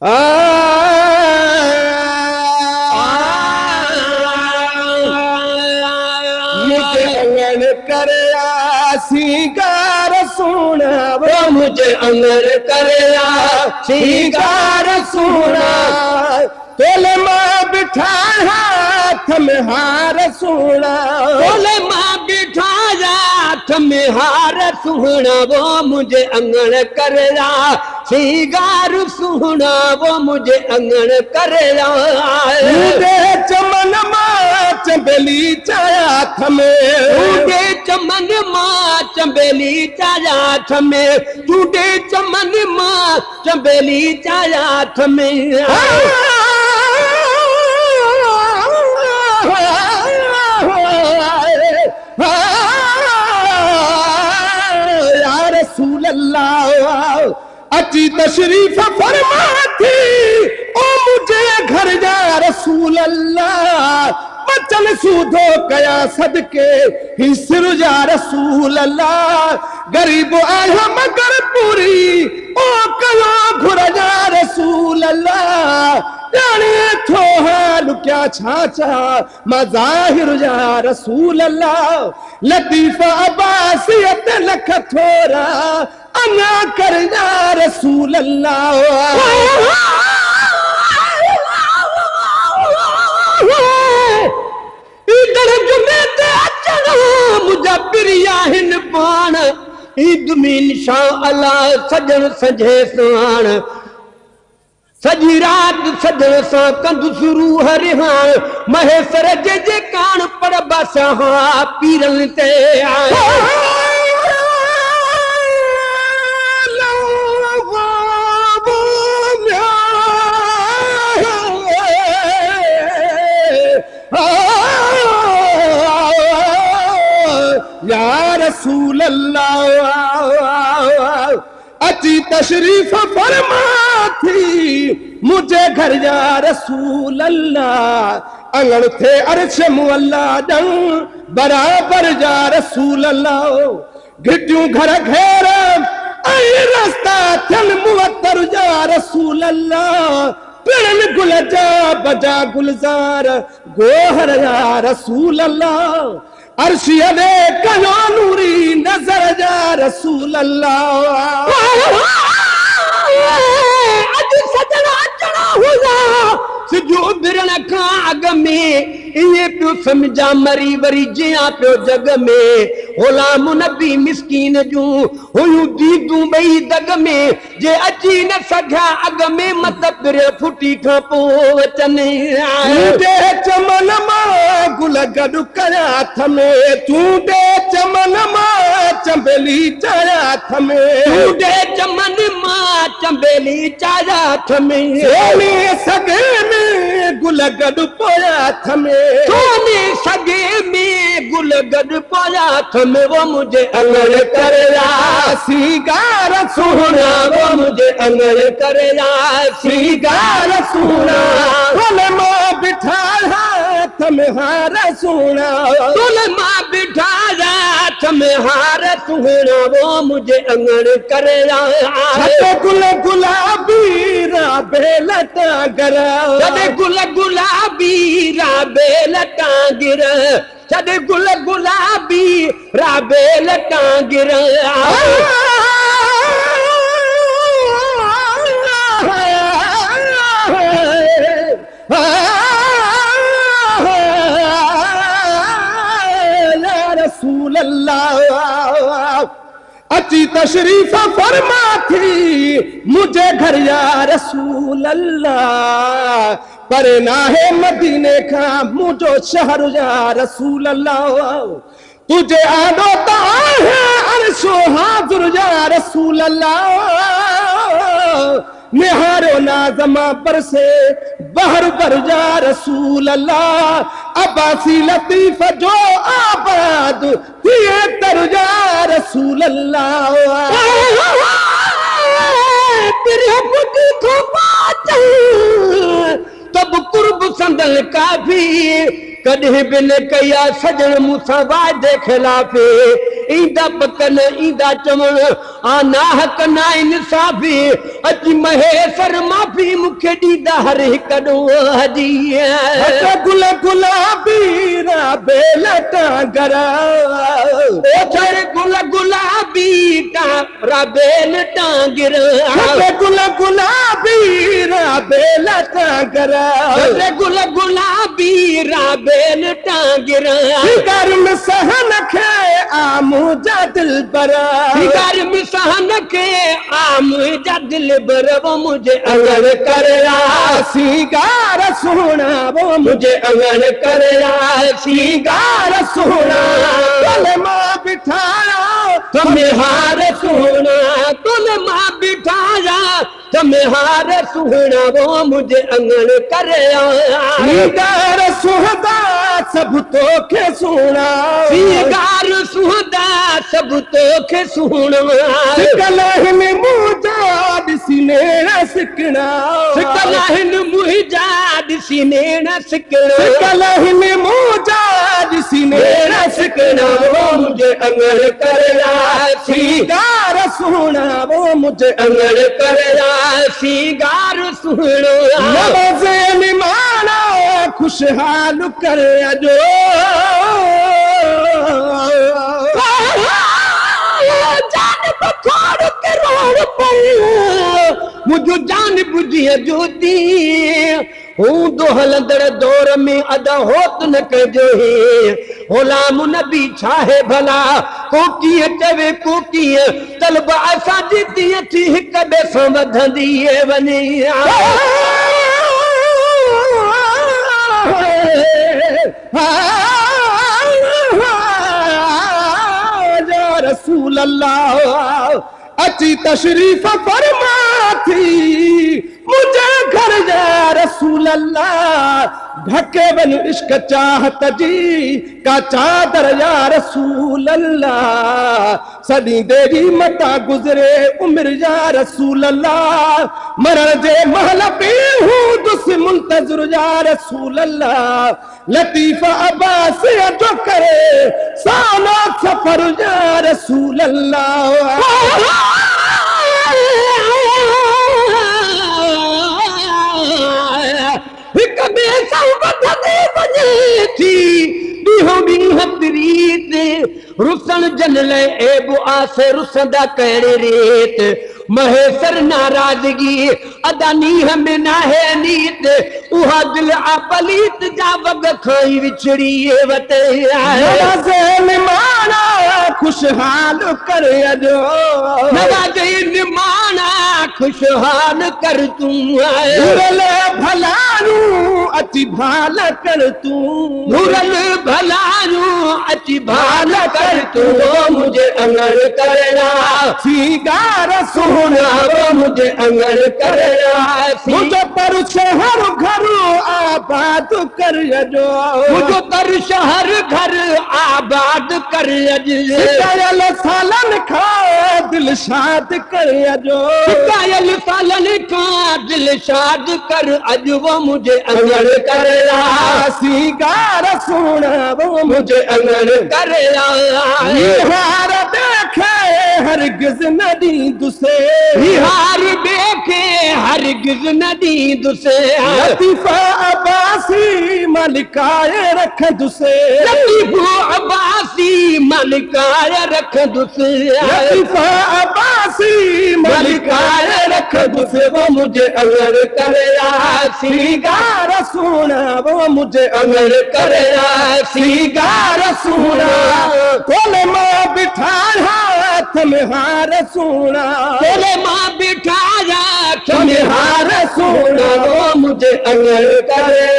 मुझे अंगन करे सिंगार सोना, वो मुझे अंगन करे सिंगार सोना। तोले माँ बिठा हाथ में हार सोना, तोले माँ बिठा हाथ में हार सोना। वो मुझे अंगन करेला सिंगार सोना, वो मुझे अंगन करेला। चमन माँ चंबेली चाया थमे, टूटे चमन माँ चंबेली चाया थमे, टूटे चमन माँ चंबेली चाया थमे। या रसूल अल्लाह अची तशरीफ फरमाती, ओ मुझे घर जा रसूल अल्लाह। बचन सूधो कया सदके ही सिर जा रसूल अल्लाह। गरीब आया मगर पूरी ओ कया घुर जा रसूल अल्लाह। जाने थो हाल क्या छाचा मज़ाहिर जा रसूल अल्लाह। लतीफ़ा अब्बासियत लख थोरा अना कर जा रसूल अल्लाह। इधर जुमे ते अचना मुजब्बिर याहिन पाण, ईद में इंशाअल्लाह सजन सजे साण। सजी रात सजन सा कंदुस रूह रिहान, महेश्वर जे कान पर बसा पीरन ते आए। या रसूल अल्लाह अची तशरीफ फरमा थी मुझे घर जा रसूल अल्लाह। अंगण थे अर्श मुअल्ला जंग बराबर जा रसूल अल्लाह। घिटियूं घर घेर ऐं रास्ता थियन मुअत्तर जा रसूल अल्लाह। पिणन गुल जा बजा गुलजार गोहर या रसूल अल्लाह। अर्शिया दे कयो नूरी नजर जा रसूल अल्लाह। अज सजना अचना हुआ सिजो बिरण का अग में, इए पियो समझा मरी वरी जिया पियो जग में। गुलाम नबी मिस्कीन जू हुयूं दीदूं बई दग में, जे अची न सघा अग में मत पिर फुटी खां पो वचन तूं चमन मां गुल गॾु कया थमे। तूं चमन मां चंबेली चाया थमे, तूं चमन मां चंबेली चाया थमे। सोने सगे में गुल गॾु पोया थमे, सोने सगे में गुल गॾु पोया थमे। वो मुझे अंगड़ करेला सिंगार सोना, वो मुझे अंगड़ करेला सिंगार सोना। तोले मां बिठा हाथ में हार सोना, तोले मां बिठा हाथ में हार सोना। वो मुझे अंगड़ करेला गुल गुलाबी राबे लता गिरा, गुल गुलाबी राबे लता गिरा, छद गुल गुलाबी राबे लता गिरा। रसूल अल्लाह अची तशरीफ फरमा थी मुझे घर या रसूल अल्लाह। पर ना है मदीने का मुझो शहर या रसूल अल्लाह। तुझे आदो ता है अर्शो हाजुर या रसूल अल्लाह। निहारो नाज़मा पर से बहर पर जा रसूल अल्लाह। अब्बासी लतीफ जो आबाद थिए तर जा रसूल अल्लाह। तेरे बुद्धि को बात तब कुर्ब संदल काफी, कदे बिन कया सजन मूसा वादे खिलाफे। ईंदा पतन ईंदा चवण आना हक ना इंसाफ़ी अज महेसर माफ़ी मूंखे ॾींदा हर हिक ॾोह जी गुल गुलाबी बेल टांगर गुल गुलाबी बेल टांगर गुल गुलाबी बेल टांगर गुल गुलाबी बेल टांगर गर्म सहन खे आमू जा दिल बर गर्म सहन खे आम जा दिल बर वो मुझे अंगण कर सीगार सोना वो मुझे अंगण कर सीगार सोना तोले मां बिठाया तुम्हें हार सोना तुल मां बिठाया तुम्हें हार सुहना वो मुझे अंगण कर सीगार सुहदा सब तो के सुना सीगार सुहदा सब तो के सुहना कलहन मुजाद सिनेड़ा सिकना कलहन मुजाद सिनेड़ा सिकना कलहन मुजाद सिनेड़ा सिकना वो मुझे अंगण कर सीगार सुना वो मुझे अंगण कर सीगार सुनो नवाज़े निमाना खुशहाल कर जो जान बखोड़ के रोड पर मुझो जान बुझिया ज्योति हूं दो हलंदड़ दौर में अदा होत न कजो हे गुलाम नबी छाहे भला को कीअं चवे को कीअं तलब असां जीती थी हिक ॿिए सां वधंदी वञे या रसूल अल्लाह अची तशरीफ फरमा थी मुझे घर जा रसूल अल्लाह ढके बन इश्क चाहत जी का चादर या रसूल अल्लाह सदी देरी मता गुजरे उम्र या रसूल अल्लाह मरण जे महल पे हूँ दुस मुंतजर या रसूल अल्लाह लतीफा अब्बास जो करे साना सफर या रसूल अल्लाह हिक ॿिए सां वधंदे वञे थी ॾींहों ॾींहुं प्रीत रुसन जन लाइ ऐब आसे रुसंदा कहिड़े रेत महेसर नाराज़गी अदा नीह में नाहे नीत उहा दिल आ पलीत जा वग खाई विछड़ी वते नवाज़े निमाना खुशहाल कर जो नवाज़े निमाना खुशहाल कर तू नूरल भलारू अची भाल कर तू नूरल भलारू अची भाल कर तू मुझे अंगण करना सीगार सोना वो मुझे अंगण करना मुझे पर शहर घर आबाद कर जो मुझे पर शहर घर आबाद कर कायल सालन खा दिल शाद कर जो कायल सालन खा दिल शाद कर अज वो मुझे अंगण करना सीगार सोना वो मुझे अंगण करना हार देखे हरगिज नदी दुसे हार देखे हरगिज नदी दुसे लतीफा अब्बासी मलिकाए रख दुसे लतीफा अब्बासी मलिकाए रख दुसे लतीफा अब्बासी मलिकाए रख दुसे वो मुझे अंगण करना सीगार सोना वो मुझे अंगण करना सीगार सोना कोले मां बिठाया तुम्हार सोना कोले मां बिठाया तुम्हार सोना वो मुझे अंगण करे